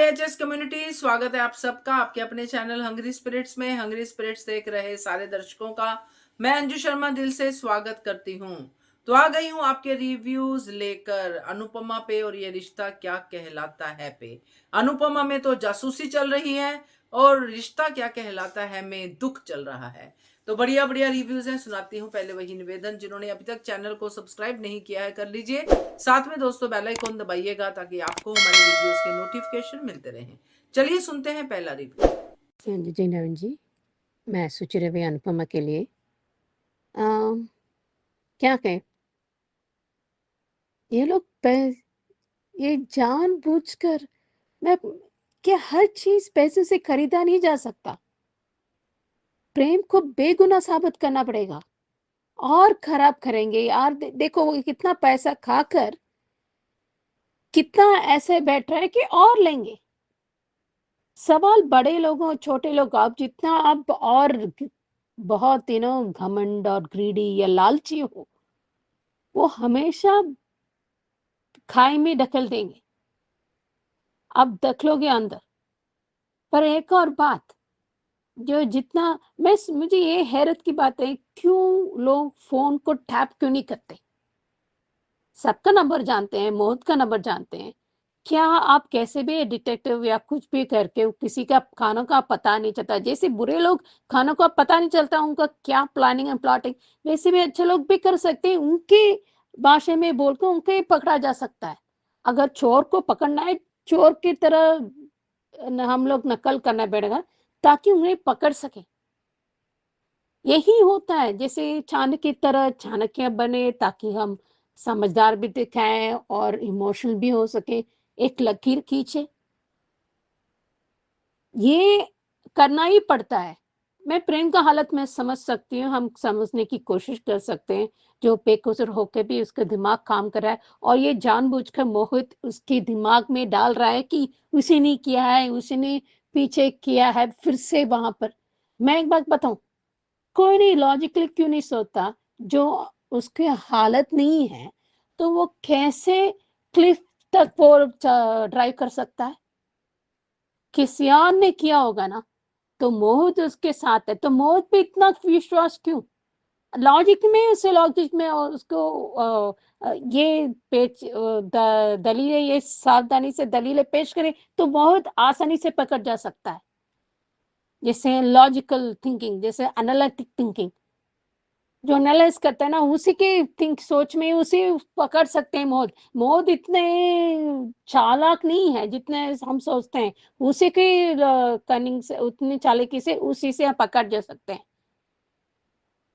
HS community, स्वागत है आप सबका आपके अपने चैनल हंग्री स्पिरिट्स में। हंग्री स्पिरिट्स देख रहे सारे दर्शकों का मैं अंजू शर्मा दिल से स्वागत करती हूँ। तो आ गई हूँ आपके रिव्यूज लेकर अनुपमा पे, और ये रिश्ता क्या कहलाता है पे। अनुपमा में तो जासूसी चल रही है और रिश्ता क्या कहलाता है में दुख चल रहा है। तो बढ़िया बढ़िया रिव्यूज हैं, सुनाती हूँ। पहले वही निवेदन, जिन्होंने अभी तक चैनल को सब्सक्राइब नहीं किया है कर लीजिए, साथ में दोस्तों बेल आइकन दबाइएगा ताकि आपको हमारी वीडियोस के नोटिफिकेशन मिलते रहें। चलिए सुनते हैं पहला रिव्यू। जी नवीन जी, मैं सोच रही अनुपमा के लिए क्या कहें। ये लोग ये जानबूझकर मैं क्या हर चीज पैसे से खरीदा नहीं जा सकता। प्रेम को बेगुनाह साबित करना पड़ेगा और खराब करेंगे यार। देखो वो कितना पैसा खाकर कितना ऐसे बैठ रहा है कि और लेंगे। सवाल बड़े लोगों छोटे लोग, आप जितना आप और बहुत घमंड और ग्रीडी या लालची हो, वो हमेशा खाई में ढकेल देंगे, आप दखलोगे अंदर। पर एक और बात, जो जितना मुझे ये हैरत की बात है, क्यों लोग फोन को टैप क्यों नहीं करते। सबका नंबर जानते हैं, मोहित का नंबर जानते हैं, क्या आप कैसे भी डिटेक्टिव या कुछ भी करके किसी का खानों का पता नहीं चलता। जैसे बुरे लोग खानों का पता नहीं चलता उनका क्या प्लानिंग एंड प्लॉटिंग, वैसे भी अच्छे लोग भी कर सकते हैं। उनके भाषा में बोलकर उनके पकड़ा जा सकता है। अगर चोर को पकड़ना है, चोर की तरह हम लोग नकल करना पड़ेगा ताकि उन्हें पकड़ सके। यही होता है, जैसे चाणक्य की तरह चाणक्य बने ताकि हम समझदार भी दिखाएं और इमोशनल भी हो सके, एक लकीर खींचे। ये करना ही पड़ता है। मैं प्रेम का हालत में समझ सकती हूँ, हम समझने की कोशिश कर सकते हैं। जो बेकसूर होके भी उसका दिमाग काम कर रहा है और ये जानबूझकर मोहित उसके दिमाग में डाल रहा है कि उसी ने किया है, उसी ने पीछे किया है, फिर से वहां पर। मैं एक बात बताऊं, कोई नहीं लॉजिकली क्यों नहीं सोचता। जो उसकी हालत नहीं है तो वो कैसे क्लिफ तक वो ड्राइव कर सकता है। किसी और ने किया होगा ना, तो मोहित उसके साथ है तो मोहित पे इतना विश्वास क्यों। लॉजिक में उसे लॉजिक में और उसको ये दलीलें, ये सावधानी से दलीलें पेश करें तो बहुत आसानी से पकड़ जा सकता है। जैसे लॉजिकल थिंकिंग, जैसे एनालिटिक थिंकिंग, जो एनालाइज करता है ना, उसी के थिंक सोच में उसी पकड़ सकते हैं। मोद मोद इतने चालाक नहीं है जितने हम सोचते हैं। उसी के कनिंग से, उतनी चालाकी से उसी से पकड़ जा सकते हैं।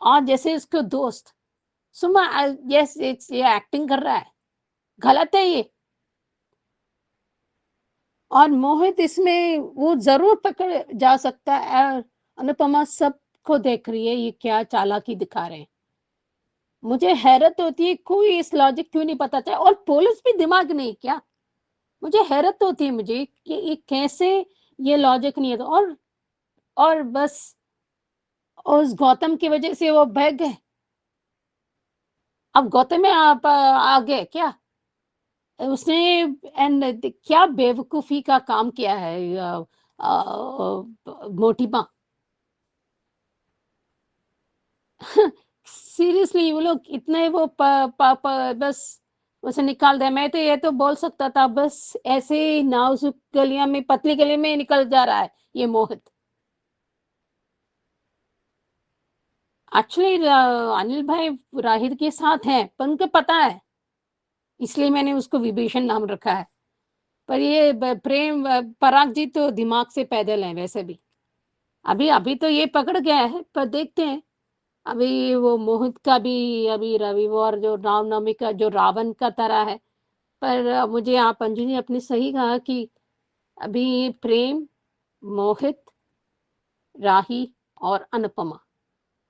और जैसे इसको दोस्त सुमा, यस ये एक्टिंग कर रहा है, गलत है ये। और मोहित इसमें वो जरूर पकड़ जा सकता है। अनुपमा सबको देख रही है, ये क्या चालाकी दिखा रहे हैं। मुझे हैरत होती है कोई इस लॉजिक क्यों नहीं पता चला, और पुलिस भी दिमाग नहीं क्या। मुझे हैरत होती है मुझे कि ये कैसे ये लॉजिक नहीं है। तो और बस उस गौतम की वजह से वो बह गए। अब गौतम में आप आ गए क्या। उसने एंड क्या बेवकूफी का काम किया है मोटी माँ। सीरियसली वो लोग इतने वो बस उसे निकाल दे। मैं तो ये तो बोल सकता था बस ऐसे ही नाजुक गलियां में, पतली गली में निकल जा रहा है ये मोहित। एक्चुअली अनिल भाई राहिर के साथ हैं पर उनको पता है, इसलिए मैंने उसको विभीषण नाम रखा है। पर ये प्रेम पराग जी तो दिमाग से पैदल है वैसे भी। अभी अभी तो ये पकड़ गया है, पर देखते हैं। अभी वो मोहित का भी अभी रविवार जो रामनवमी का जो रावण का तरह है। पर मुझे आप अंजू ने अपने सही कहा कि अभी प्रेम, मोहित, राही और अनुपमा।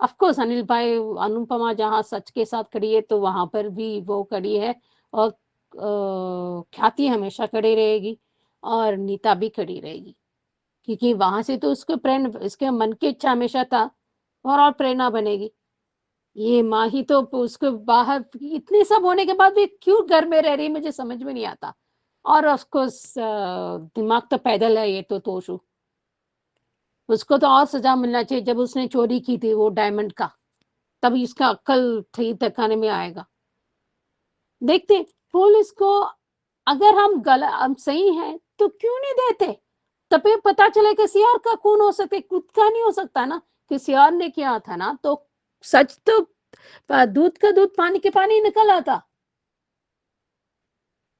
ऑफ कोर्स अनिल भाई, अनुपमा जहाँ सच के साथ खड़ी है तो वहां पर भी वो खड़ी है। और ख्याति हमेशा खड़ी रहेगी और नीता भी खड़ी रहेगी, क्योंकि वहां से तो उसको प्रेरणा, इसके मन की इच्छा हमेशा था और प्रेरणा बनेगी। ये माँ ही तो उसको बाहर इतने सब होने के बाद भी क्यों घर में रह रही, मुझे समझ में नहीं आता। और उसको दिमाग तो पैदल है ये तो तोशु। उसको तो और सज़ा मिलना चाहिए, जब उसने चोरी की थी वो डायमंड का, तब इसका अक्ल ठीक ठिकाने में आएगा। देखते हैं, पुलिस को अगर हम सही हैं, तो क्यों नहीं देते? तभी पता चले कि सीआर का खून हो सकता है, खुद का नहीं हो सकता ना, कि सीआर ने किया था ना, तो सच तो दूध का दूध, पानी के पानी निकल आता।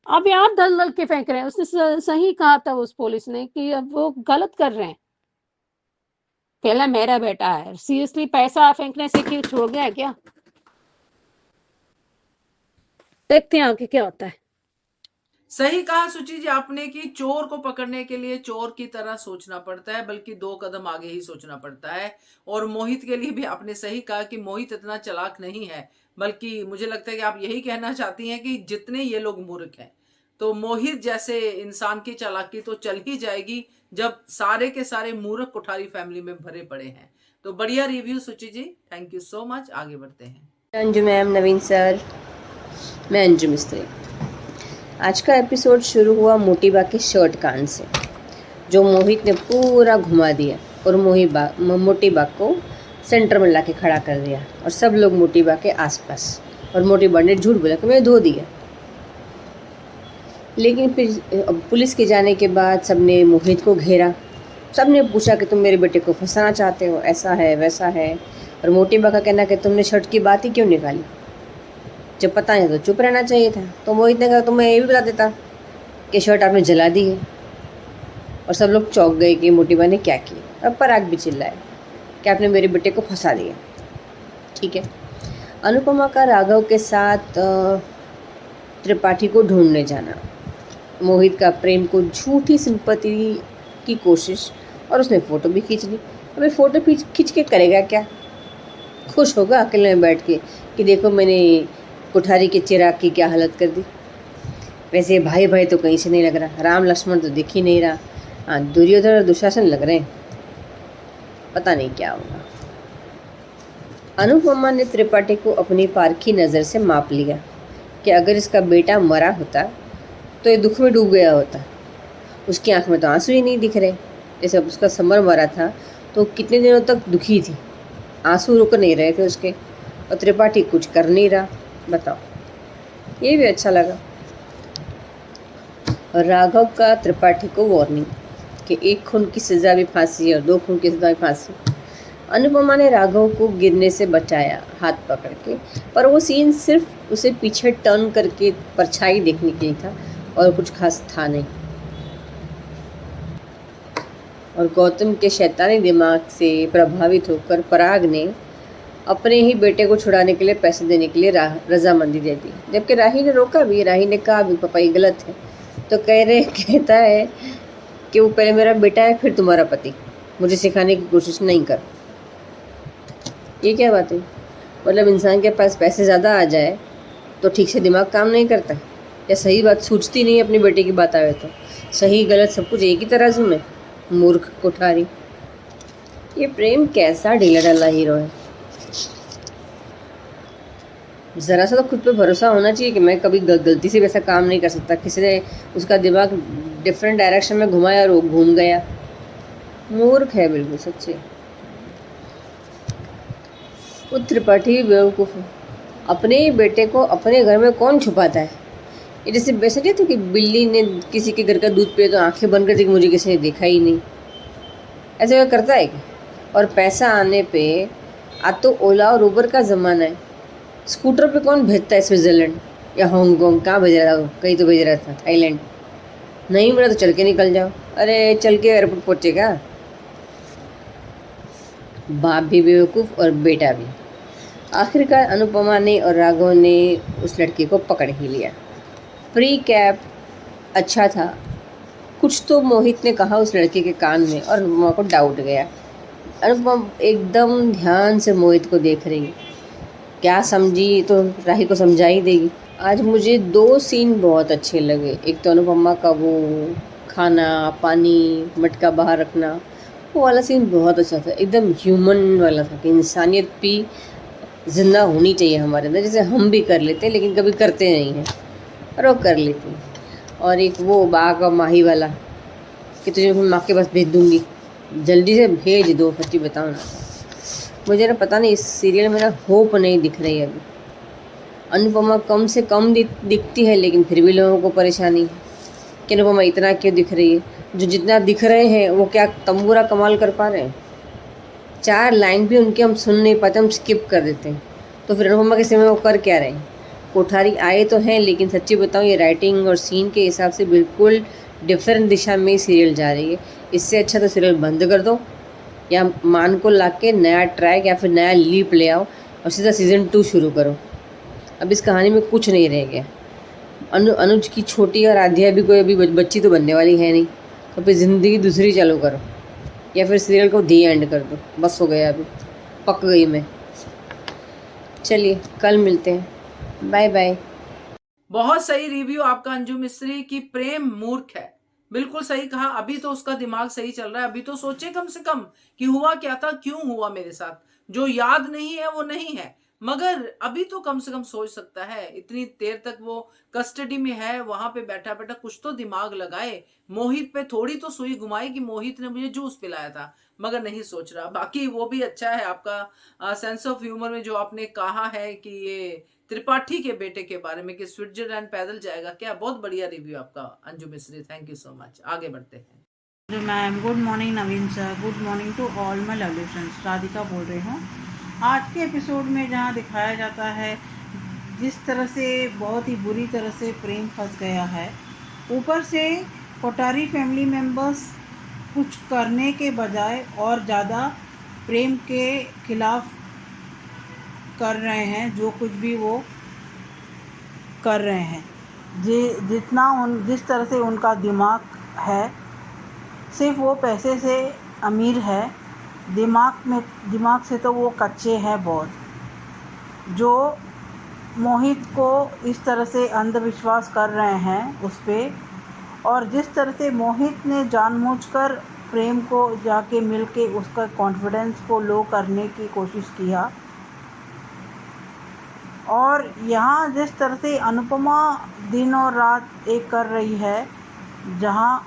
अब यार दल-दल के फेंक रहे हैं, उसने सही कहा था उस पुलिस ने कि अब वो गलत कर रहे हैं। पहला मेरा बेटा है, सीरियसली पैसा फेंकने से क्यों छोड़ गया क्या? देखते हैं आगे क्या होता है। सही कहा सुचि जी आपने कि चोर को पकड़ने के लिए चोर की तरह सोचना पड़ता है, बल्कि 2 कदम आगे ही सोचना पड़ता है। और मोहित के लिए भी आपने सही कहा कि मोहित इतना चालाक नहीं है, बल्कि मुझे लगता है कि आप यही कहना चाहती हैं कि जितने ये लोग मूर्ख हैं, तो मोहित जैसे इंसान की चालाकी तो चल ही जाएगी जब सारे के सारे मूर्ख कोठारी फैमिली में भरे पड़े हैं। तो बढ़िया रिव्यू सुचि जी, थैंक यू सो मच। आगे बढ़ते हैं। अंजू मैम, नवीन सर, मैं अंजू मिस्त्री। आज का एपिसोड शुरू हुआ मोटी बा के शर्ट कांड से, जो मोहित ने पूरा घुमा दिया और मोटी बा को सेंटर में लाके खड़ा कर दिया और सब लोग मोटी बा के आसपास, और मोटी बा ने झूठ बोला कि मैं धो दिया। लेकिन फिर पुलिस के जाने के बाद सबने मोहित को घेरा, सबने पूछा कि तुम मेरे बेटे को फंसाना चाहते हो, ऐसा है वैसा है। और मोटी बा का कहना कि तुमने शर्ट की बात ही क्यों निकाली, जब पता नहीं तो चुप रहना चाहिए था। तो मोहित ने कहा तुम्हें ये भी बता देता कि शर्ट आपने जला दी है। और सब लोग चौंक गए कि मोटी बा ने क्या किया। अब पराग भी चिल्लाए कि आपने मेरे बेटे को फंसा दिया। ठीक है, अनुपमा का राघव के साथ त्रिपाठी को ढूंढने जाना, मोहित का प्रेम को झूठी सिंपैथी की कोशिश, और उसने फ़ोटो भी खींच ली। अबे फ़ोटो खींच के करेगा क्या? खुश होगा अकेले में बैठ के कि देखो मैंने कोठारी के चिराग की क्या हालत कर दी। वैसे भाई भाई तो कहीं से नहीं लग रहा, राम लक्ष्मण तो दिख ही नहीं रहा। हाँ, दुर्योधन और दुशासन लग रहे हैं, पता नहीं क्या होगा। अनुपमा ने त्रिपाठी को अपनी पारखी नज़र से माप लिया कि अगर इसका बेटा मरा होता तो ये दुख में डूब गया होता। उसकी आंख में तो आंसू ही नहीं दिख रहे। जैसे उसका समर मरा था तो कितने दिनों तक दुखी थी, आंसू रुक नहीं रहे थे उसके, और त्रिपाठी कुछ कर नहीं रहा। बताओ, ये भी अच्छा लगा। और राघव का त्रिपाठी को वार्निंग कि 1 खून की सज़ा भी फांसी और 2 खून की सज़ा भी फांसी। अनुपमा ने राघव को गिरने से बचाया हाथ पकड़ के, पर वो सीन सिर्फ उसे पीछे टर्न करके परछाई देखने के लिए था और कुछ खास था नहीं। और गौतम के शैतानी दिमाग से प्रभावित होकर पराग ने अपने ही बेटे को छुड़ाने के लिए पैसे देने के लिए रजामंदी दे दी, जबकि राही ने रोका भी। राही ने कहा भी पापा ये गलत है, तो कहता है कि वो पहले मेरा बेटा है फिर तुम्हारा पति, मुझे सिखाने की कोशिश नहीं कर। ये क्या बात है? मतलब इंसान के पास पैसे ज़्यादा आ जाए तो ठीक से दिमाग काम नहीं करता, या सही बात सूझती नहीं अपने बेटे की बात आवे तो सही गलत सब कुछ एक ही तराजू में। मूर्ख कोठारी। ये प्रेम कैसा ढीला ढाला हीरो है। ज़रा सा तो खुद पे भरोसा होना चाहिए कि मैं कभी गलती से वैसा काम नहीं कर सकता। किसी ने उसका दिमाग डिफरेंट डायरेक्शन में घुमाया और वो घूम गया। मूर्ख है बिल्कुल, सच्चे। वो त्रिपाठी बेवकूफ़ है। अपने बेटे को अपने घर में कौन छुपाता है? ये जैसे वैसे नहीं तो कि बिल्ली ने किसी के घर का दूध पिए तो आंखें बंद कर दी कि मुझे किसी ने देखा ही नहीं। ऐसे वो करता है क्या? और पैसा आने पे आज तो ओला और उबर का ज़माना है। स्कूटर पे कौन भेजता है स्विट्ज़रलैंड या हांगकॉन्ग? कहाँ भेज रहा था? कहीं तो भेज रहा था, थाईलैंड। नहीं मिला तो चल के निकल जाओ। अरे चल के एयरपोर्ट पहुँचेगा। बाप भी बेवकूफ़ और बेटा भी। आखिरकार अनुपमा ने और राघव ने उस लड़की को पकड़ ही लिया। प्री कैप अच्छा था, कुछ तो मोहित ने कहा उस लड़के के कान में और अनुपमा को डाउट गया। अनुपमा एकदम ध्यान से मोहित को देख रही, क्या समझी तो राही को समझा ही देगी। आज मुझे 2 सीन बहुत अच्छे लगे। एक तो अनुपमा का वो खाना पानी मटका बाहर रखना, वो वाला सीन बहुत अच्छा था, एकदम ह्यूमन वाला था कि इंसानियत भी ज़िंदा होनी चाहिए हमारे अंदर, जैसे हम भी कर लेते हैं लेकिन कभी करते नहीं हैं, और वो कर लेती हैं। और एक वो बाघ और माही वाला कि तुझे अपनी माँ के पास भेज दूँगी, जल्दी से भेज दो। सच्ची बताऊँ ना, मुझे ना पता नहीं इस सीरियल में ना होप नहीं दिख रही है अभी। अनुपमा कम से कम दिखती है, लेकिन फिर भी लोगों को परेशानी है कि अनुपमा इतना क्यों दिख रही है। जो जितना दिख रहे हैं वो क्या तंबूरा कमाल कर पा रहे हैं? 4 लाइन भी उनके हम सुन नहीं पाते, हम स्किप कर देते हैं। तो फिर अनुपमा के समय वो कर क्या रहे हैं? कोठारी आए तो हैं, लेकिन सच्ची बताऊँ ये राइटिंग और सीन के हिसाब से बिल्कुल डिफरेंट दिशा में ही सीरियल जा रही है। इससे अच्छा तो सीरियल बंद कर दो, या मान को ला के नया ट्रैक या फिर नया लीप ले आओ और सीधा सीज़न 2 शुरू करो। अब इस कहानी में कुछ नहीं रह गया। अनुज की छोटी और आध्या भी कोई अभी बच्ची तो बनने वाली है नहीं, तो फिर ज़िंदगी दूसरी चालू करो या फिर सीरियल को दी एंड कर दो। बस हो गया, अभी पक गई मैं। चलिए कल मिलते हैं, बाय बाय। बहुत सही रिव्यू आपका अंजू मिस्त्री की प्रेम मूर्ख है। बिल्कुल सही कहा। अभी तो उसका दिमाग सही चल रहा है, अभी तो सोचे कम से कम कि हुआ क्या था, क्यों हुआ मेरे साथ। जो याद नहीं है वो नहीं है, मगर अभी तो कम से कम सोच सकता है। इतनी देर तक वो कस्टडी में है, वहां पे बैठा बैठा कुछ तो दिमाग लगाए। मोहित पे थोड़ी तो सुई घुमाई कि मोहित ने मुझे जूस पिलाया था, मगर नहीं सोच रहा। बाकी वो भी अच्छा है आपका सेंस ऑफ ह्यूमर में, जो आपने कहा है कि ये त्रिपाठी के बेटे के बारे में कि स्विट्जरलैंड पैदल जाएगा क्या। बहुत बढ़िया रिव्यू आपका अंजू मिस्री, थैंक यू सो मच। आगे बढ़ते हैं। Ma'am good morning Naveen sir, good morning to all my lovely friends. Radhika बोल रही हूँ। आज के एपिसोड में जहाँ दिखाया जाता है जिस तरह से बहुत ही बुरी तरह से प्रेम फंस गया है, ऊपर से कोठारी फैमिली मेंबर्स कुछ करने के बजाय और ज़्यादा प्रेम के खिलाफ कर रहे हैं। जो कुछ भी वो कर रहे हैं, जिस तरह से उनका दिमाग है, सिर्फ वो पैसे से अमीर है, दिमाग से तो वो कच्चे हैं बहुत। जो मोहित को इस तरह से अंधविश्वास कर रहे हैं उस पर, और जिस तरह से मोहित ने जानबूझकर प्रेम को जाके मिल के उसका कॉन्फिडेंस को लो करने की कोशिश किया, और यहाँ जिस तरह से अनुपमा दिन और रात एक कर रही है, जहाँ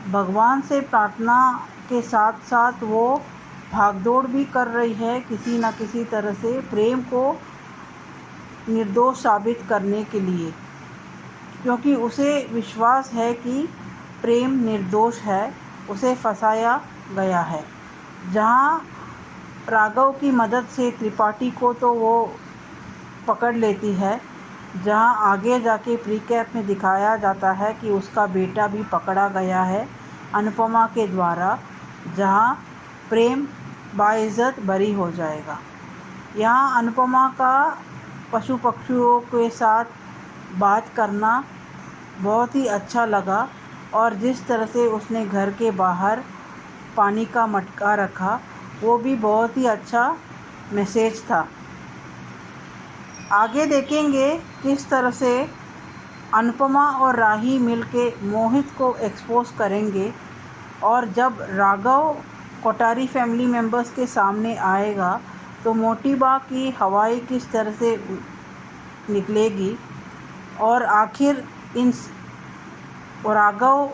भगवान से प्रार्थना के साथ साथ वो भागदौड़ भी कर रही है किसी न किसी तरह से प्रेम को निर्दोष साबित करने के लिए, क्योंकि उसे विश्वास है कि प्रेम निर्दोष है, उसे फंसाया गया है। जहाँ राघव की मदद से त्रिपाठी को तो वो पकड़ लेती है, जहां आगे जाके प्री कैप में दिखाया जाता है कि उसका बेटा भी पकड़ा गया है अनुपमा के द्वारा, जहां प्रेम बाइज्जत बरी हो जाएगा। यहाँ अनुपमा का पशु पक्षियों के साथ बात करना बहुत ही अच्छा लगा, और जिस तरह से उसने घर के बाहर पानी का मटका रखा, वो भी बहुत ही अच्छा मैसेज था। आगे देखेंगे किस तरह से अनुपमा और राही मिलके मोहित को एक्सपोज करेंगे, और जब राघव कोठारी फैमिली मेंबर्स के सामने आएगा तो मोटिबा की हवाई किस तरह से निकलेगी, और आखिर इन राघव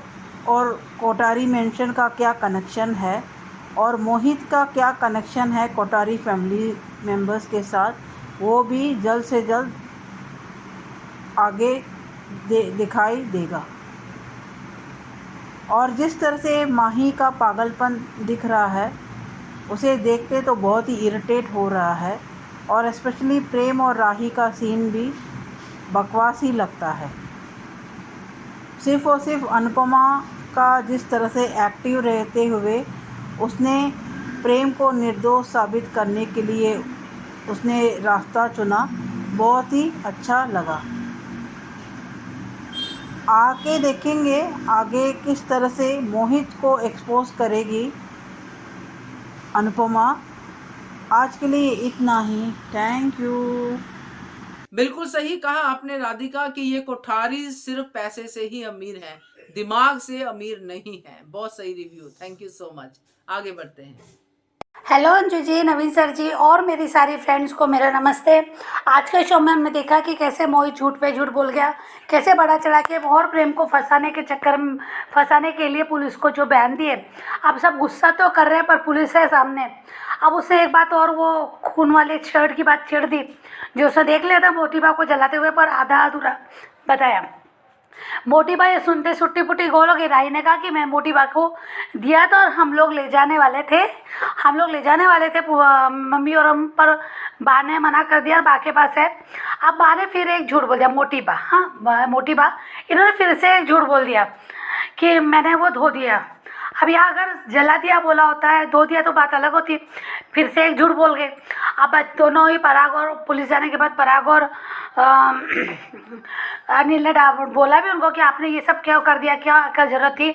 और कोठारी मेंशन का क्या कनेक्शन है, और मोहित का क्या कनेक्शन है कोठारी फैमिली मेंबर्स के साथ, वो भी जल्द से जल्द आगे दिखाई देगा। और जिस तरह से माही का पागलपन दिख रहा है, उसे देख के तो बहुत ही इरिटेट हो रहा है, और स्पेशली प्रेम और राही का सीन भी बकवास ही लगता है। सिर्फ़ और सिर्फ अनुपमा का जिस तरह से एक्टिव रहते हुए उसने प्रेम को निर्दोष साबित करने के लिए उसने रास्ता चुना, बहुत ही अच्छा लगा। आगे देखेंगे आगे किस तरह से मोहित को एक्सपोज करेगी अनुपमा। आज के लिए इतना ही, थैंक यू। बिल्कुल सही कहा आपने राधिका कि ये कोठारी सिर्फ पैसे से ही अमीर है, दिमाग से अमीर नहीं है। बहुत सही review, thank you so much. आगे बढ़ते हैं। हेलो अंजू जी, नवीन सर जी और मेरी सारी फ्रेंड्स को मेरा नमस्ते। आज के शो में हमने देखा कि कैसे मोहित झूठ पे झूठ बोल गया, कैसे बड़ा चढ़ा के और प्रेम को फंसाने के चक्कर में फंसाने के लिए पुलिस को जो बयान दिए। अब सब गुस्सा तो कर रहे हैं पर पुलिस है सामने। अब उसने एक बात और वो खून वाले शर्ट की बात छेड़ दी, जो उसने देख लिया था मोतीबा को जलाते हुए पर आधा अधूरा बताया। मोटीबा ये सुनते सुट्टी पुट्टी गोल हो गई। राही ने कहा कि मैं मोटीबा को दिया था और हम लोग ले जाने वाले थे, मम्मी और हम, पर बा ने मना कर दिया, बा के पास है। अब बा ने फिर एक झूठ बोल दिया, मोटीबा, हाँ मोटीबा, इन्होंने फिर से एक झूठ बोल दिया कि मैंने वो धो दिया। अब यहाँ अगर जला दिया बोला होता है, धो दिया तो बात अलग होती। फिर से एक झूठ बोल गए। अब दोनों ही पराग और पुलिस जाने के बाद पराग और अनिल ने बोला भी उनको कि आपने ये सब क्यों कर दिया, क्या जरूरत थी।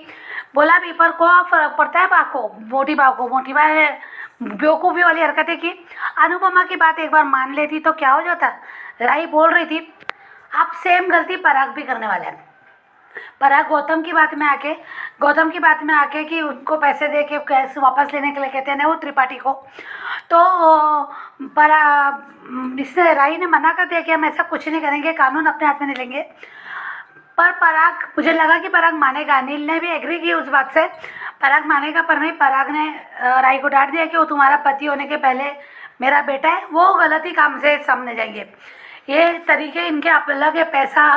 बोला भी पर को फर्क पड़ता है बा को, मोटी बा ने बेवकूफ़ी वाली हरकतें की। अनुपमा की बात एक बार मान लेती तो क्या हो जाता। राही बोल रही थी अब सेम गलती पराग भी करने वाला है। पराग गौतम की बात में आके कि उनको पैसे दे के कैश वापस लेने के लिए कहते हैं ना वो त्रिपाठी को, तो परा इससे राही ने मना कर दिया कि हम ऐसा कुछ नहीं करेंगे, कानून अपने हाथ में नहीं लेंगे। पर पराग, मुझे लगा कि पराग मानेगा, अनिल ने भी एग्री की उस बात से, पराग मानेगा, पर नहीं। पराग ने राही को डांट दिया कि वो तुम्हारा पति होने के पहले मेरा बेटा है, वो गलत ही काम से सामने जाएंगे। ये तरीके इनके अलग है, पैसा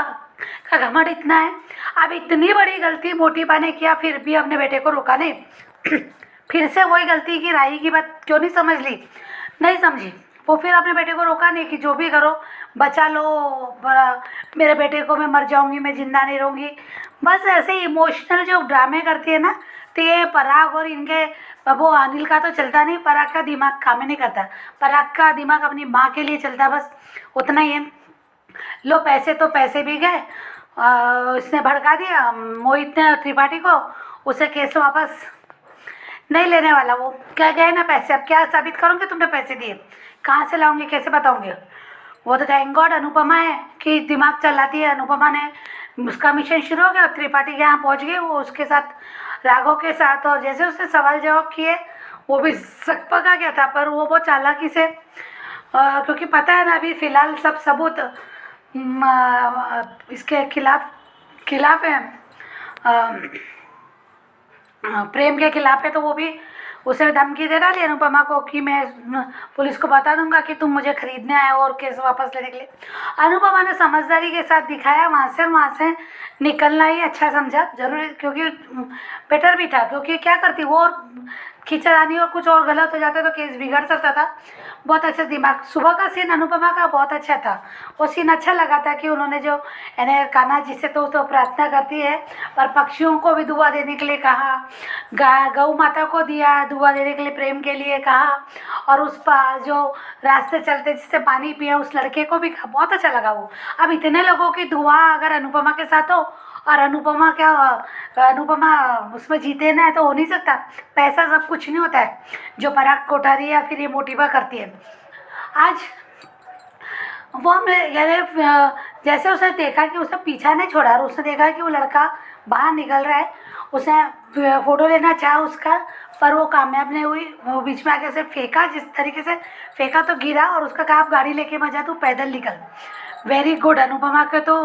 का घमंड इतना है। अब इतनी बड़ी गलती मोटीबा ने किया फिर भी अपने बेटे को रोका नहीं। फिर से वही गलती की, राही की बात क्यों नहीं समझ ली, नहीं समझी। वो फिर अपने बेटे को रोका नहीं कि जो भी करो बचा लो, मेरे बेटे को, मैं मर जाऊंगी, मैं जिंदा नहीं रहूँगी। बस ऐसे इमोशनल जो ड्रामे करती है ना, तो ये पराग और इनके वो अनिल का तो चलता नहीं, पराग का दिमाग काम ही नहीं करता। पराग का दिमाग अपनी माँ के लिए चलता, बस उतना ही है। लो पैसे तो पैसे भी गए, इसने भड़का दिया मोहित ने त्रिपाठी को, उसे केस वापस नहीं लेने वाला। वो क्या गए ना पैसे, अब क्या साबित करोगे तुमने पैसे दिए, कहाँ से लाओगे, कैसे बताओगे। वो तो थैंक गॉड अनुपमा है कि दिमाग चलाती है। अनुपमा ने उसका मिशन शुरू हो गया, त्रिपाठी के यहाँ पहुँच गई, वो उसके साथ राघव के साथ, और जैसे उसने सवाल जवाब किए वो भी सकपका गया था। पर वो बहुत चालाकी से, क्योंकि पता है ना अभी फ़िलहाल सब सबूत इसके खिलाफ है, प्रेम के खिलाफ है, तो वो भी उसे धमकी दे डाली अनुपमा को कि मैं पुलिस को बता दूंगा कि तुम मुझे खरीदने आए और केस वापस लेने के लिए। अनुपमा ने समझदारी के साथ दिखाया, वहाँ से निकलना ही अच्छा समझा जरूर, क्योंकि बेटर भी था, क्योंकि क्या करती वो और खींचानी और कुछ और गलत हो जाता तो केस बिगड़ सकता था। बहुत अच्छा दिमाग। सुबह का सीन अनुपमा का बहुत अच्छा था, वो सीन अच्छा लगा था कि उन्होंने जो यानी कान्हा जी से तो प्रार्थना करती है, पर पक्षियों को भी दुआ देने के लिए कहा, गौ माता को दिया दुआ देने के लिए, प्रेम के लिए कहा, और उस पर जो रास्ते चलते जिससे पानी पिया उस लड़के को भी कहा। बहुत अच्छा लगा वो। अब इतने लोगों की दुआ अगर अनुपमा के साथ हो और अनुपमा उसमें जीते ना, तो हो नहीं सकता। पैसा सब कुछ नहीं होता है जो पराग कोठारी या फिर ये मोटीबा करती है। आज वो जैसे उसने देखा कि उसने पीछा नहीं छोड़ा, और उसने देखा कि वो लड़का बाहर निकल रहा है, उसने फ़ोटो लेना चाहा उसका, पर वो कामयाब नहीं हुई। वो बीच में आके उसे फेंका, जिस तरीके से फेंका तो गिरा, और उसका कहा आप गाड़ी लेके मत जा, तू पैदल निकल। Very good. अनुपमा के तो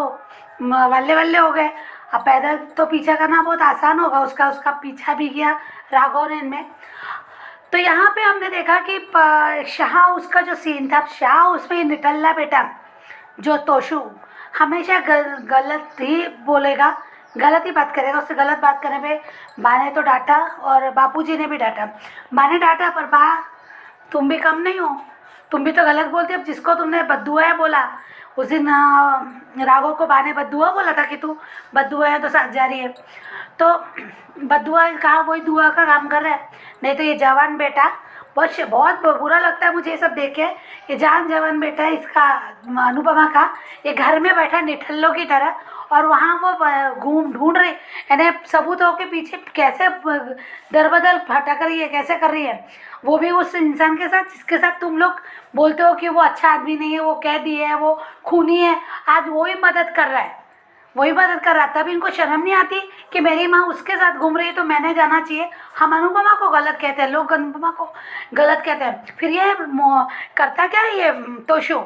वल्ले वल्ले हो गए। अब पैदल तो पीछा करना बहुत आसान होगा, उसका पीछा भी किया राघव ने इनमें। तो यहाँ पे हमने देखा कि शाह उसका जो सीन था, शाह उसमें निठल्ला बेटा जो तोशु हमेशा गलत ही बोलेगा, गलत ही बात करेगा। उससे गलत बात करने पे बा ने तो डांटा और बापूजी ने भी डांटा। बा ने डांटा, पर बा तुम भी कम नहीं हो, तुम भी तो गलत बोलती। अब जिसको तुमने बद्दुआ बोला, उस दिन राघव को बा ने बद्दुआ बोला था कि तू बद्दुआ है तो साथ जा रही है, तो बद्दुआ कहा वही दुआ का काम कर रहा है। नहीं तो ये जवान बेटा, बहुत बुरा लगता है मुझे ये सब देख के। ये जवान बेटा है इसका, अनुपमा का, ये घर में बैठा निठल्लों की तरह, और वहाँ वो ढूंढ रही, यानी सबूतों के पीछे कैसे दरबदल भटक रही है, कैसे कर रही है, वो भी उस इंसान के साथ जिसके साथ तुम लोग बोलते हो कि वो अच्छा आदमी नहीं है, वो कैदी है, वो खूनी है, आज वो ही मदद कर रहा है। वही मदद कर रहा, तब इनको शर्म नहीं आती कि मेरी माँ उसके साथ घूम रही है तो मैंने जाना चाहिए। हम अनुपमा को गलत कहते हैं, लोग अनुपमा को गलत कहते हैं। फिर ये करता क्या है ये तोशु,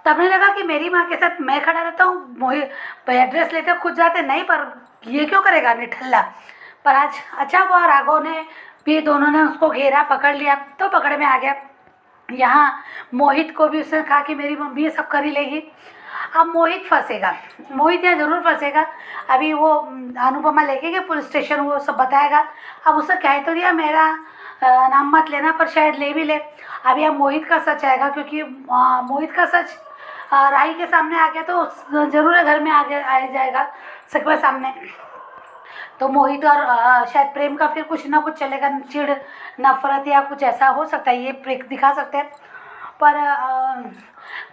तब नहीं लगा कि मेरी माँ के साथ मैं खड़ा रहता हूँ, मोहित एड्रेस लेते खुद जाते नहीं, पर ये क्यों करेगा निठल्ला। पर आज अच्छा हुआ राघव ने भी, दोनों ने उसको घेरा, पकड़ लिया तो पकड़ में आ गया। यहाँ मोहित को भी उसने कहा कि मेरी मम्मी ये सब कर ही लेगी। अब मोहित फंसेगा, मोहित यहाँ जरूर फंसेगा। अभी वो अनुपमा लेके गए पुलिस स्टेशन, वो सब बताएगा। अब उसने कह तो दिया मेरा नाम मत लेना, पर शायद ले भी ले। अब यहाँ मोहित का सच आएगा, क्योंकि मोहित का सच राही के सामने आ गया तो जरूर घर में आ जाएगा सबके सामने। तो मोहित और शायद प्रेम का फिर कुछ ना कुछ चलेगा, चिड़ नफरत या कुछ ऐसा हो सकता है, ये दिखा सकते हैं। पर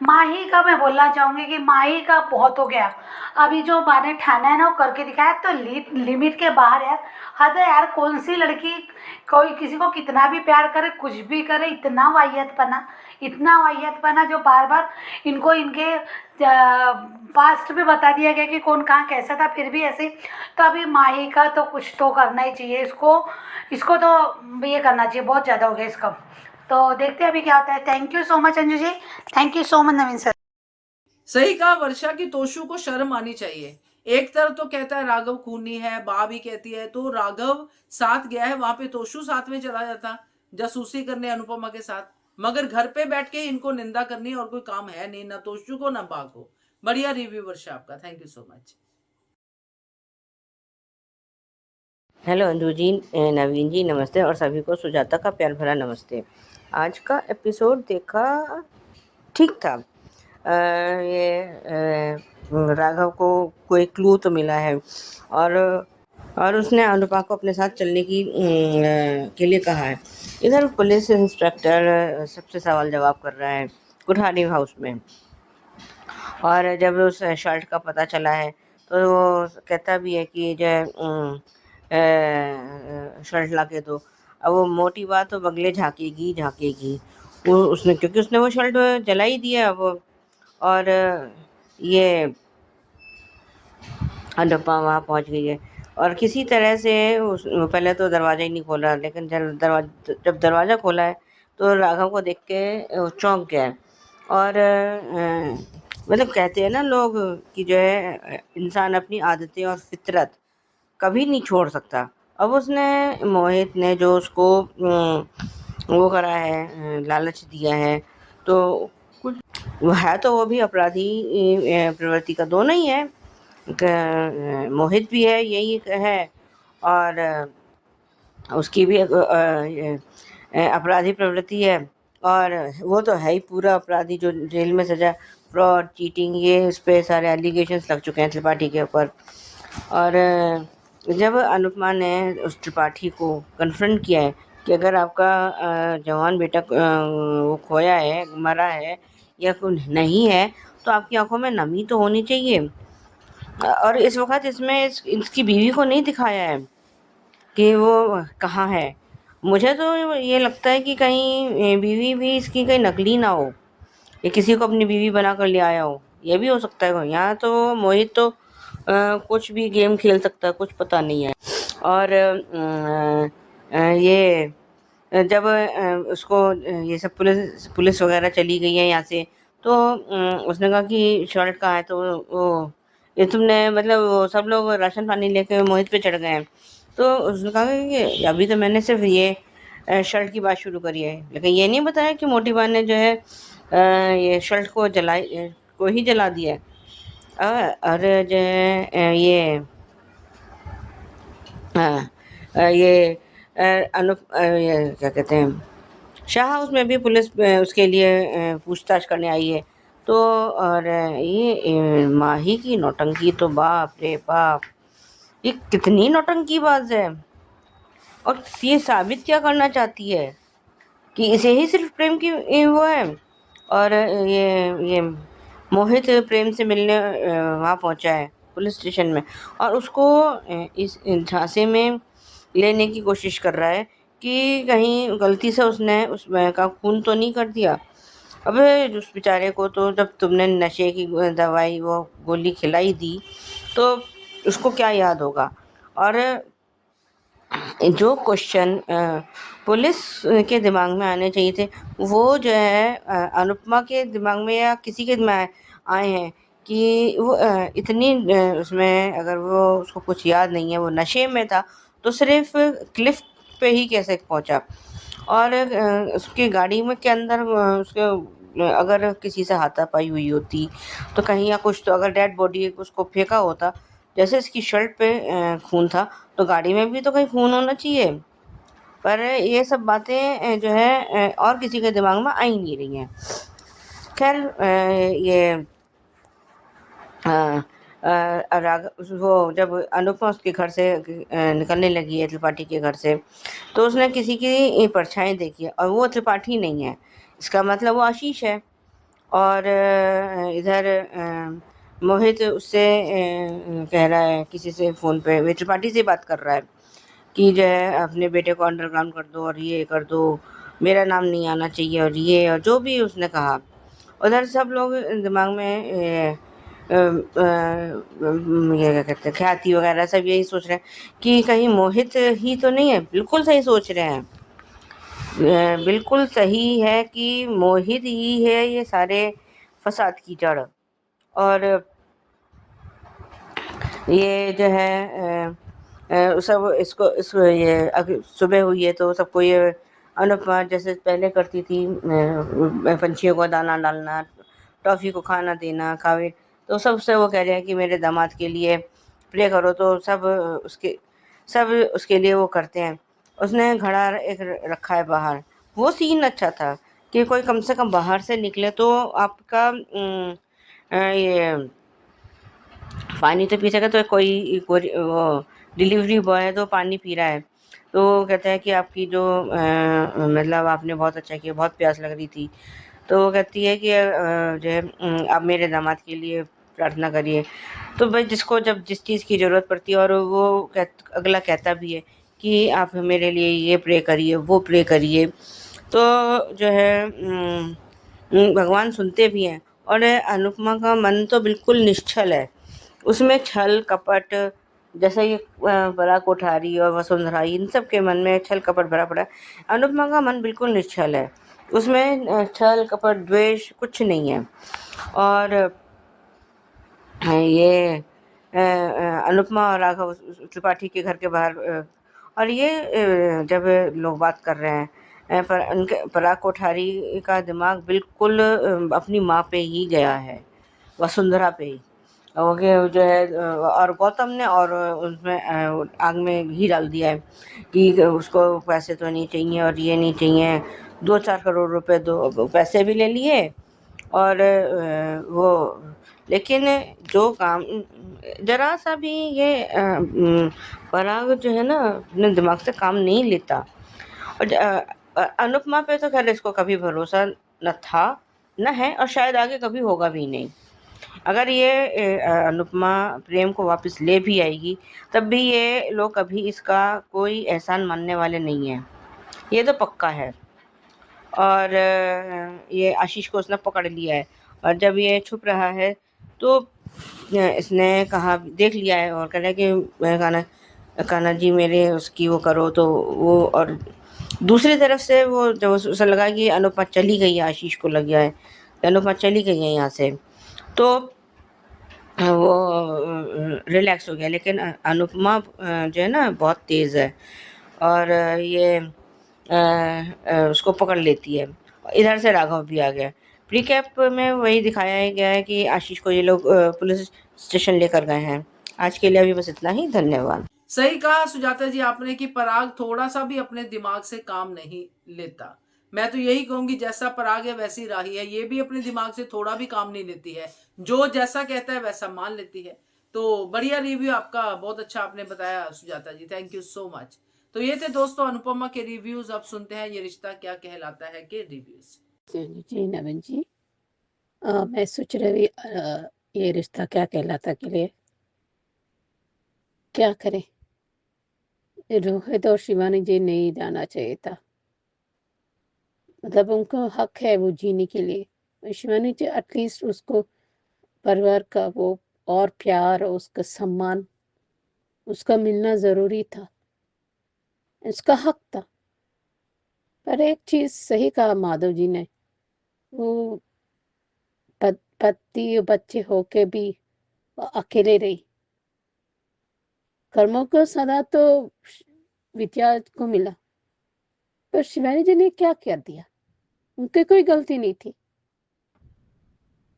माही का मैं बोलना चाहूँगी कि माही का बहुत हो गया। अभी जो माँ ने ठाना है ना वो करके दिखाया, तो लिमिट के बाहर यार, हद है यार। कौन सी लड़की कोई किसी को कितना भी प्यार करे, कुछ भी करे, इतना वाहियतपना जो बार बार इनको इनके पास्ट में बता दिया गया कि कौन कहाँ कैसा था, फिर भी ऐसे। तो अभी माही का तो कुछ तो करना ही चाहिए, इसको तो ये करना चाहिए, बहुत ज़्यादा हो गया इसका। तो देखते हैं अभी क्या होता है। Thank you so much Anju ji, thank you so much Naveen sir. सही कहा वर्षा की तोशु को शर्म आनी चाहिए। एक तरफ तो कहता है राघव खूनी है, बा भी कहती है, तो राघव साथ गया है, वहां पे तोशु साथ में चला जाता जासूसी करने अनुपमा के साथ। मगर घर पे बैठ के इनको निंदा करनी और कोई काम है नहीं, ना तोशु को ना बा को। बढ़िया रिव्यू वर्षा आपका, thank you so much. Hello Anju ji, Naveen ji नमस्ते, और सभी को सुजाता का प्यार भरा नमस्ते। आज का एपिसोड देखा, ठीक था। राघव को कोई क्लू तो मिला है, और उसने अनुपमा को अपने साथ चलने के लिए कहा है। इधर पुलिस इंस्पेक्टर सबसे सवाल जवाब कर रहा है कुठारी हाउस में, और जब उस शर्ट का पता चला है तो वो कहता भी है कि जो शर्ट ला के दो। अब वो मोटी बात तो बगले झाँकेगी वो उसने, क्योंकि उसने वो शर्ट जला ही दिया अब। और ये अनुपमा वहाँ पहुँच गई है, और किसी तरह से पहले तो दरवाज़ा ही नहीं खोला, लेकिन जब दरवाज़ा खोला है तो राघव को देख के वो चौंक गया है। और मतलब कहते हैं ना लोग कि जो है इंसान अपनी आदतें और फितरत कभी नहीं छोड़ सकता। अब उसने मोहित ने जो उसको वो करा है, लालच दिया है, तो कुछ वो है तो वो भी अपराधी प्रवृत्ति का दोनों ही है। मोहित भी है, यही है, और उसकी भी अपराधी प्रवृत्ति है, और वो तो है ही पूरा अपराधी जो जेल में सजा, फ्रॉड, चीटिंग, ये इस पे सारे एलिगेशंस लग चुके हैं त्रिपाठी के ऊपर। और जब अनुपमा ने उस त्रिपाठी को कन्फ्रंट किया है कि अगर आपका जवान बेटा वो खोया है, मरा है या कोई नहीं है, तो आपकी आंखों में नमी तो होनी चाहिए। और इस वक्त इसमें इसकी बीवी को नहीं दिखाया है कि वो कहाँ है। मुझे तो ये लगता है कि कहीं बीवी भी इसकी कहीं नकली ना हो, या किसी को अपनी बीवी बना कर ले आया हो, ये भी हो सकता है। यहाँ तो मोहित तो कुछ भी गेम खेल सकता है, कुछ पता नहीं है। और ये जब उसको ये सब पुलिस वगैरह चली गई है यहाँ से, तो उसने कहा कि शर्ट कहाँ है, तो वो ये तुमने मतलब वो सब लोग राशन पानी लेके मोहित पे चढ़ गए हैं। तो उसने कहा कि अभी तो मैंने सिर्फ ये शर्ट की बात शुरू करी है, लेकिन ये नहीं बताया कि मोटी बहन ने जो है ये शर्ट को ही जला दिया है। और जो है ये ये ये क्या कहते हैं, शाह हाउस में भी पुलिस उसके लिए पूछताछ करने आई है। तो और ये माही की नौटंकी तो बाप रे बाप, ये कितनी नौटंकीबाज है। और ये साबित क्या करना चाहती है कि इसे ही सिर्फ प्रेम की वो है। और ये मोहित प्रेम से मिलने वहाँ पहुँचा है पुलिस स्टेशन में, और उसको इस झांसे में लेने की कोशिश कर रहा है कि कहीं गलती से उसने उसमें का खून तो नहीं कर दिया। अबे उस बेचारे को तो जब तुमने नशे की दवाई वो गोली खिलाई दी, तो उसको क्या याद होगा। और जो क्वेश्चन पुलिस के दिमाग में आने चाहिए थे, वो जो है अनुपमा के दिमाग में या किसी के दिमाग आए हैं कि वो इतनी उसमें अगर वो उसको कुछ याद नहीं है, वो नशे में था, तो सिर्फ क्लिफ पे ही कैसे पहुंचा। और उसकी गाड़ी में के अंदर उसके अगर किसी से हाथापाई हुई होती तो कहीं या कुछ, तो अगर डेड बॉडी उसको फेंका होता, जैसे इसकी शर्ट पे खून था, तो गाड़ी में भी तो कहीं खून होना चाहिए। पर ये सब बातें जो है और किसी के दिमाग में आ ही नहीं रही हैं। खैर ये वो जब अनुपमा उसके घर से निकलने लगी है त्रिपाठी के घर से, तो उसने किसी की परछाई देखी है और वो त्रिपाठी नहीं है। इसका मतलब वो आशीष है। और इधर मोहित उससे कह रहा है किसी से फ़ोन पे, वे त्रिपाठी से बात कर रहा है कि जो है अपने बेटे को अंडरग्राउंड कर दो और ये कर दो, मेरा नाम नहीं आना चाहिए और ये और जो भी उसने कहा। उधर सब लोग दिमाग में ये क्या कहते हैं, ख्याति वगैरह सब यही सोच रहे हैं कि कहीं मोहित ही तो नहीं है। बिल्कुल सही सोच रहे हैं, बिल्कुल सही है कि मोहित ही है ये सारे फसाद की जड़। और ये जो है सब इसको ये सुबह हुई है तो सबको ये अनुपमा जैसे पहले करती थी, पंछियों को दाना डालना, टॉफ़ी को खाना देना, खावे, तो सबसे वो कह रहे हैं कि मेरे दामाद के लिए प्रे करो, तो सब उसके लिए वो करते हैं। उसने घड़ा एक रखा है बाहर। वो सीन अच्छा था कि कोई कम से कम बाहर से निकले तो आपका ये पानी तो पी सके। तो कोई वो डिलीवरी बॉय है तो पानी पी रहा है, तो वो कहता है कि आपकी जो मतलब आपने बहुत अच्छा किया, बहुत प्यास लग रही थी। तो वो कहती है कि जो है आप मेरे दामाद के लिए प्रार्थना करिए। तो भाई जिसको जब जिस चीज़ की ज़रूरत पड़ती है, और वो अगला कहता भी है कि आप मेरे लिए ये प्रे करिए, वो प्रे करिए, तो जो है भगवान सुनते भी हैं। और अनुपमा का मन तो बिल्कुल निश्चल है, उसमें छल कपट, जैसे ये पराग कोठारी और वसुंधरा, इन सब के मन में छल कपट भरा पड़ा है। अनुपमा का मन बिल्कुल निश्चल है, उसमें छल कपट द्वेष कुछ नहीं है। और ये अनुपमा और राघव त्रिपाठी के घर के बाहर और ये जब लोग बात कर रहे हैं, पर उनके पराग कोठारी का दिमाग बिल्कुल अपनी माँ पे ही गया है, वसुंधरा पे ही। ओके जो है और गौतम ने और उसमें आग में घी डाल दिया है कि उसको पैसे तो नहीं चाहिए और ये नहीं चाहिए। 2-4 करोड़ रुपए दो, पैसे भी ले लिए। और वो लेकिन जो काम जरा सा भी ये पराग जो है ना अपने दिमाग से काम नहीं लेता। और अनुपमा पे तो खैर इसको कभी भरोसा न था, न है, और शायद आगे कभी होगा भी नहीं। अगर ये अनुपमा प्रेम को वापस ले भी आएगी, तब भी ये लोग कभी इसका कोई एहसान मानने वाले नहीं हैं, ये तो पक्का है। और ये आशीष को उसने पकड़ लिया है, और जब ये छुप रहा है तो इसने कहा, देख लिया है और कह रहा है कि कान्हा जी मेरे उसकी वो करो, तो वो। और दूसरी तरफ से वो जब उसे लगा कि अनुपमा चली गई है, आशीष को लग गया है कि अनुपमा चली गई है यहाँ से, तो वो रिलैक्स हो गया। लेकिन अनुपमा जो है ना बहुत तेज़ है, और ये उसको पकड़ लेती है। इधर से राघव भी आ गया। प्रीकैप में वही दिखाया गया है कि आशीष को ये लोग पुलिस स्टेशन लेकर गए हैं। आज के लिए अभी बस इतना ही, धन्यवाद। सही कहा सुजाता जी आपने कि पराग थोड़ा सा भी अपने दिमाग से काम नहीं लेता। मैं तो यही कहूंगी जैसा पराग है वैसी राही है, ये भी अपने दिमाग से थोड़ा भी काम नहीं लेती है, जो जैसा कहता है वैसा मान लेती है। तो बढ़िया रिव्यू आपका, बहुत अच्छा आपने बताया सुजाता जी, थैंक यू सो मच। तो ये थे दोस्तों अनुपमा के रिव्यूज। अब सुनते हैं ये रिश्ता क्या कहलाता है के रिव्यूज। जी नवीन जी, मैं सोच रही ये रिश्ता क्या कहलाता के लिए क्या करें। रोहित और शिवानी जी नहीं जाना चाहिए था, मतलब उनको हक है वो जीने के लिए। शिवानी जी एटलीस्ट उसको परिवार का वो और प्यार और उसका सम्मान उसका मिलना ज़रूरी था, उसका हक था। पर एक चीज़ सही कहा माधव जी ने, वो पति और बच्चे होके भी वो अकेले रही। कर्मों का सदा तो विद्या को मिला, पर शिवानी जी ने क्या कर दिया? उनकी कोई गलती नहीं थी।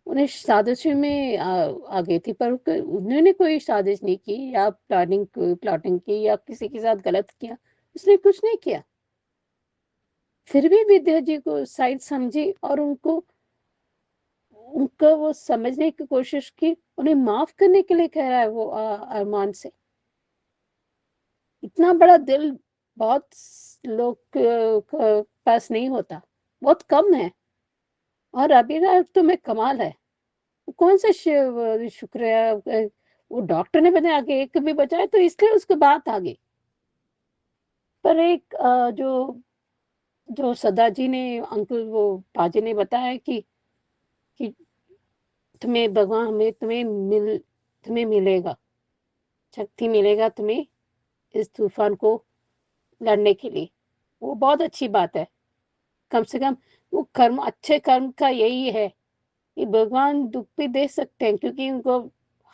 उन्हें साजिश में आ गई थी, पर उन्होंने कोई साजिश नहीं की या प्लॉटिंग की या किसी के साथ गलत किया। उसने कुछ नहीं किया। फिर भी विद्या जी को साइड समझी और उनको वो समझने की कोशिश की। उन्हें माफ करने के लिए कह रहा है वो अरमान से। इतना बड़ा दिल बहुत लोग के पास नहीं होता, बहुत कम है। और अभिनव तो में कमाल है। कौन सा शुक्र है वो डॉक्टर ने बताया कि एक भी बचाए तो इसलिए उसके बात आ गई। पर एक जो सदा जी ने अंकल वो पाजी ने बताया कि तुम्हें भगवान हमें तुम्हें मिलेगा, शक्ति मिलेगा तुम्हें इस तूफान को लड़ने के लिए। वो बहुत अच्छी बात है। कम से कम वो कर्म, अच्छे कर्म का यही है कि भगवान दुख भी दे सकते हैं क्योंकि उनको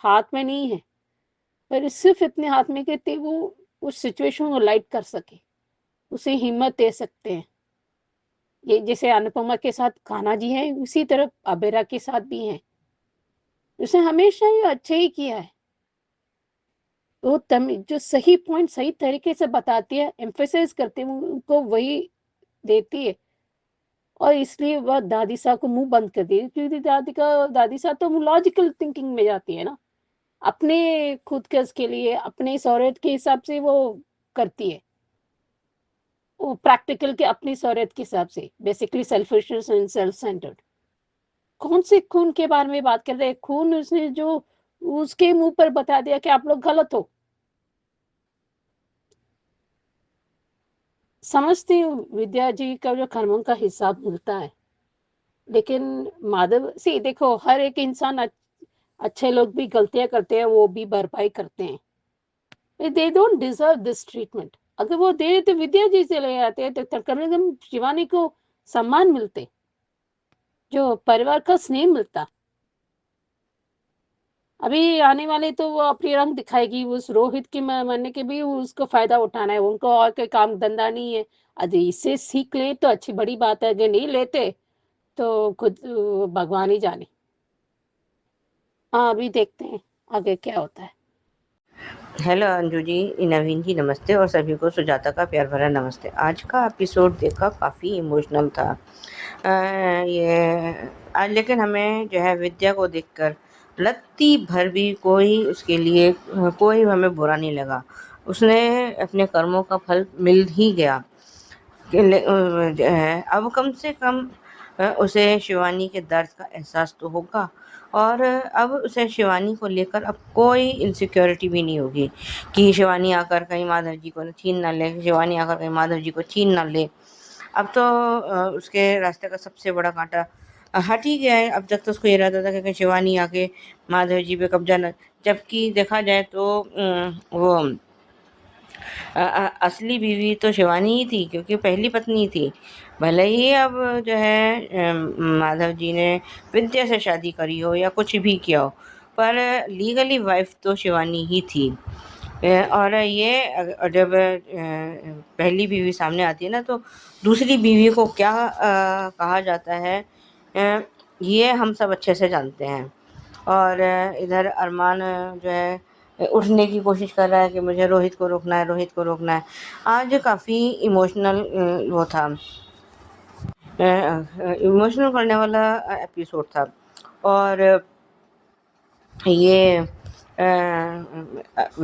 हाथ में नहीं है, पर सिर्फ इतने हाथ में कि वो उस सिचुएशन को लाइट कर सके, उसे हिम्मत दे सकते हैं। ये जैसे अनुपमा के साथ कान्हा जी हैं, उसी तरह अबेरा के साथ भी हैं। उसने हमेशा ये अच्छा ही किया है। वो जो सही पॉइंट सही तरीके से बताती है, एम्फेसाइज करती है, उनको वही देती है। और इसलिए वह दादी साहब को मुंह बंद कर दी, क्योंकि दादी साहब तो लॉजिकल थिंकिंग में जाती है ना, अपने खुद के लिए, अपने सहूलियत के हिसाब से वो करती है। वो प्रैक्टिकल के अपनी सहूलियत के हिसाब से, basically selfish and self centred. कौन से खून के बारे में बात कर रहे हैं? खून उसने जो उसके मुंह पर बता दिया कि आप लोग गलत हो। समझती हूँ विद्या जी का जो कर्मों का हिसाब मिलता है, लेकिन माधव सी देखो, हर एक इंसान अच्छे लोग भी गलतियां करते हैं, वो भी भरपाई करते हैं। They don't deserve this treatment. अगर वो दे तो विद्या जी से ले आते हैं तो कम से कम शिवानी को सम्मान मिलते, जो परिवार का स्नेह मिलता। अभी आने वाले तो वो अपनी रंग दिखाएगी। उस रोहित के मरने के भी उसको फायदा उठाना है, उनको और कोई काम धंधा नहीं है। यदि इससे सीख ले तो अच्छी बड़ी बात है, अगर नहीं लेते तो खुद भगवान ही जाने। हाँ, अभी देखते हैं आगे क्या होता है। हेलो अंजू जी, नवीन जी नमस्ते, और सभी को सुजाता का प्यार भरा नमस्ते। आज का एपिसोड देखा, काफ़ी इमोशनल था। ये आज लेकिन हमें जो है विद्या को देखकर लत्ती भर भी कोई उसके लिए कोई हमें बुरा नहीं लगा। उसने अपने कर्मों का फल मिल ही गया। अब कम से कम उसे शिवानी के दर्द का एहसास तो होगा, और अब उसे शिवानी को लेकर अब कोई इनसिक्योरिटी भी नहीं होगी कि शिवानी आकर कहीं माधव जी को छीन ना ले, शिवानी आकर कहीं माधव जी को छीन ना ले। अब तो उसके रास्ते का सबसे बड़ा कांटा हट ही गया है। अब तक तो उसको ये रहता था कि शिवानी आके माधव जी पे कब्जा न, जबकि देखा जाए तो वो असली बीवी तो शिवानी ही थी, क्योंकि पहली पत्नी थी। भले ही अब जो है माधव जी ने विद्या से शादी करी हो या कुछ भी किया हो, पर लीगली वाइफ तो शिवानी ही थी। और ये जब पहली बीवी सामने आती है ना, तो दूसरी बीवी को क्या कहा जाता है, ये हम सब अच्छे से जानते हैं। और इधर अरमान जो है उठने की कोशिश कर रहा है कि मुझे रोहित को रोकना है, रोहित को रोकना है। आज काफ़ी इमोशनल वो था, इमोशनल करने वाला एपिसोड था। और ये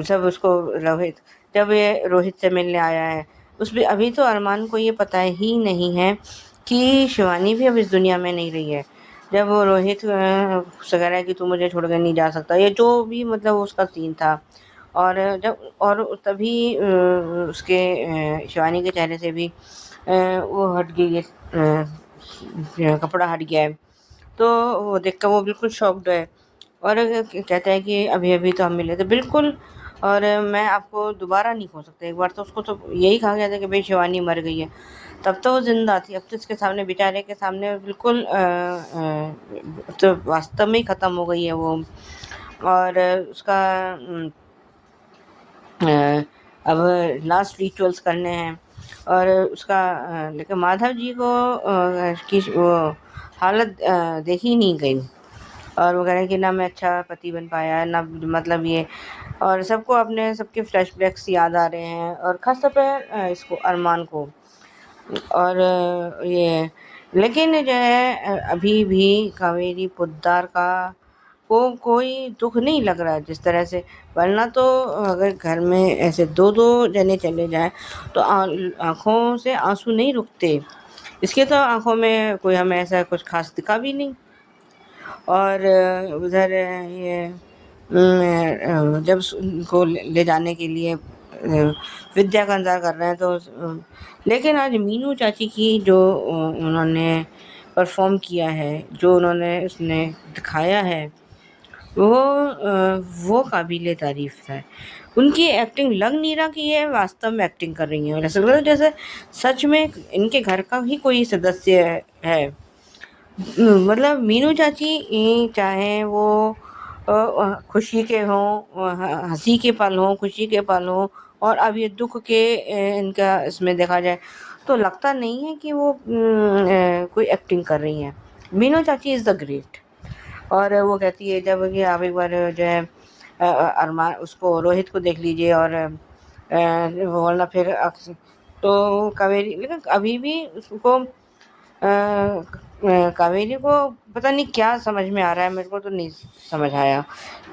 सब उसको रोहित, जब ये रोहित से मिलने आया है, उसमें अभी तो अरमान को ये पता ही नहीं है कि शिवानी भी अब इस दुनिया में नहीं रही है। जब वो रोहित से कह रहा है कि तू मुझे छोड़ कर नहीं जा सकता, ये जो भी मतलब उसका सीन था, और जब और तभी उसके शिवानी के चेहरे से भी वो हट गई है, कपड़ा हट गया है। तो वो देखकर वो बिल्कुल शॉक्ड है, और कहता है कि अभी अभी तो हम मिले थे, बिल्कुल। और मैं आपको दोबारा नहीं खो सकता। एक बार तो उसको तो यही कहा गया था कि भाई शिवानी मर गई है, तब तो वो जिंदा थी, अब तो इसके सामने बेचारे के सामने बिल्कुल तो वास्तव में ही ख़त्म हो गई है वो। और उसका अ, अब लास्ट रिचुअल्स करने हैं और उसका लेकिन माधव जी को की वो हालत देखी नहीं गई और वो कह रहे हैं कि ना मैं अच्छा पति बन पाया ना, मतलब ये। और सबको अपने सबके फ्लैशबैक्स याद आ रहे हैं और ख़ास तौर पे इसको अरमान को। और ये लेकिन जो है अभी भी कावेरी पोद्दार का को कोई दुख नहीं लग रहा है जिस तरह से, वरना तो अगर घर में ऐसे दो दो जने चले जाएं तो आंखों से आंसू नहीं रुकते। इसके तो आंखों में कोई हमें ऐसा कुछ खास दिखा भी नहीं। और उधर ये जब उनको ले जाने के लिए विद्या का इंतज़ार कर रहे हैं तो लेकिन आज मीनू चाची की जो उन्होंने परफॉर्म किया है, जो उन्होंने उसने दिखाया है, वो काबिले तारीफ़ है। उनकी एक्टिंग लग नहीं रहा कि ये वास्तव में एक्टिंग कर रही हैं, और ऐसा लग रहा है जैसे सच में इनके घर का ही कोई सदस्य है। मतलब मीनू चाची चाहे वो खुशी के हों, हंसी के पल हों, खुशी के पल हों, और अब ये दुख के इनका इसमें देखा जाए तो लगता नहीं है कि वो कोई एक्टिंग कर रही हैं। मीनू चाची इज़ द ग्रेट। और वो कहती है जब कि आप एक बार जो है अरमान उसको रोहित को देख लीजिए और वरना फिर तो कावेरी, लेकिन अभी भी उसको कावेरी को पता नहीं क्या समझ में आ रहा है, मेरे को तो नहीं समझ आया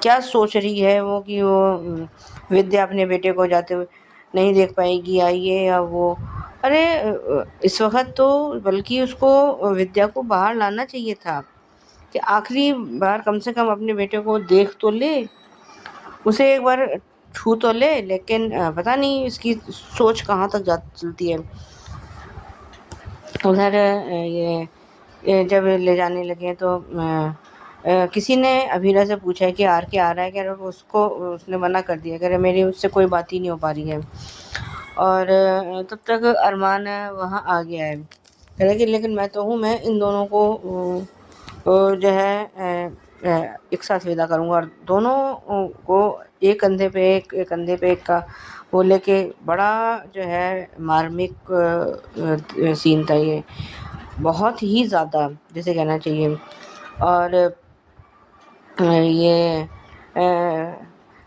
क्या सोच रही है वो कि वो विद्या अपने बेटे को जाते हुए नहीं देख पाएगी या ये या वो। अरे इस वक्त तो बल्कि उसको विद्या को बाहर लाना चाहिए था कि आखिरी बार कम से कम अपने बेटे को देख तो ले, उसे एक बार छू तो ले। लेकिन पता नहीं इसकी सोच कहाँ तक जा चलती है। उधर ये जब ले जाने लगे तो किसी ने अभीरा से पूछा है कि आर के आ रहा है क्या, उसको उसने मना कर दिया, कह रहे मेरी उससे कोई बात ही नहीं हो पा रही है। और तब तक अरमान वहाँ आ गया है, कह रहा कि लेकिन मैं तो हूँ, मैं इन दोनों को जो है एक साथ विदा करूँगा। और दोनों को एक कंधे पे एक कंधे पे एक का वो लेके बड़ा जो है मार्मिक सीन था ये, बहुत ही ज़्यादा जिसे कहना चाहिए। और ये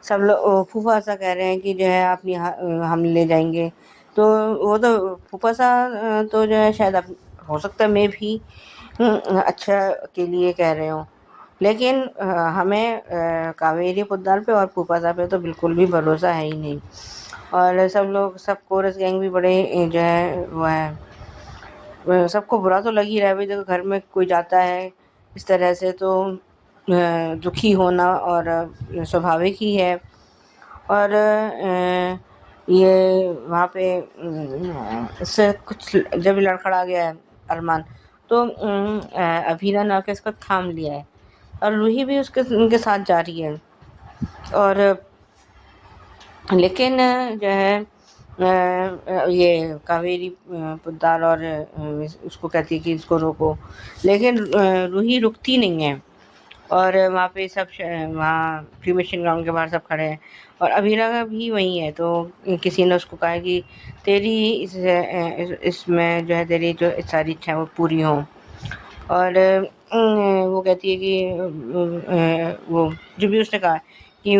सब लोग फूफा सा कह रहे हैं कि जो है आप यहाँ हम ले जाएंगे, तो वो तो फूफा सा तो जो है शायद हो सकता है मैं भी अच्छा के लिए कह रहे हो, लेकिन हमें कावेरी पोद्दार पे और फूफा सा पे तो बिल्कुल भी भरोसा है ही नहीं। और सब लोग सब कोरस गैंग भी बड़े जो है वो है, सबको बुरा तो लग ही रहा है भाई, देखो घर में कोई जाता है इस तरह से तो दुखी होना और स्वाभाविक ही है। और ये वहाँ पे इससे कुछ जब लड़खड़ा गया है अरमान तो अभीरा ने आके इसको थाम लिया है और रूही भी उनके साथ जा रही है। और लेकिन जो है ये कावेरी पोद्दार और उसको कहती है कि इसको रोको, लेकिन रूही रुकती नहीं है। और वहाँ पे सब वहाँ क्रिमेशन ग्राउंड के बाहर सब खड़े हैं और अभीरा का भी वहीं है, तो किसी ने उसको कहा है कि तेरी इसमें जो है तेरी जो सारी इच्छाएं वो पूरी हों। और वो कहती है कि वो जो भी उसने कहा कि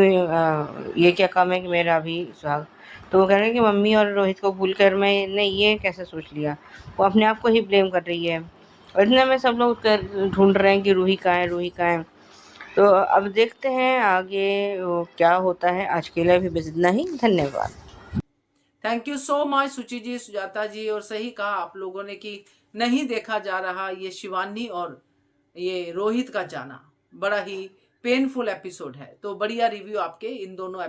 ये क्या काम है कि मेरा भी सुहाग, तो वो कह रहे हैं कि मम्मी और रोहित को भूल कर मैंने ये कैसे सोच लिया। वो अपने आप को ही ब्लेम कर रही है और इतने में सब लोग ढूंढ रहे हैं कि रूही कहाँ है, रूही कहाँ है। तो अब देखते हैं आगे वो क्या होता है। आज के लिए भी बस इतना ही, धन्यवाद। थैंक यू सो मच सुचि जी, सुजाता जी, और सही कहा आप लोगों ने कि नहीं देखा जा रहा ये शिवानी और ये रोहित का जाना, बड़ा ही पेनफुल एपिसोड है। तो बढ़िया रिव्यू आपके इन दोनों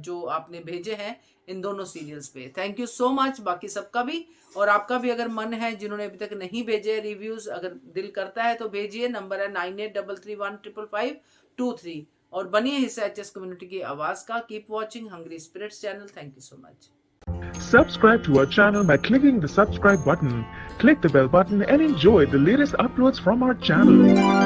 जो आपने भेजे हैं इन दोनों सीरियल्स पे। Thank you so much. बाकी सबका भी और आपका भी अगर मन है, जिन्होंने अभी तक नहीं भेजे रिव्यूज, अगर दिल करता है तो भेजिए। नंबर है 9833155523 और बनिए हिस्सा एचएस कम्युनिटी की आवाज का। Keep watching Hungry Spirits channel. Thank you so much. Subscribe to our channel by clicking the subscribe button. Click the bell button and enjoy the latest uploads from our channel.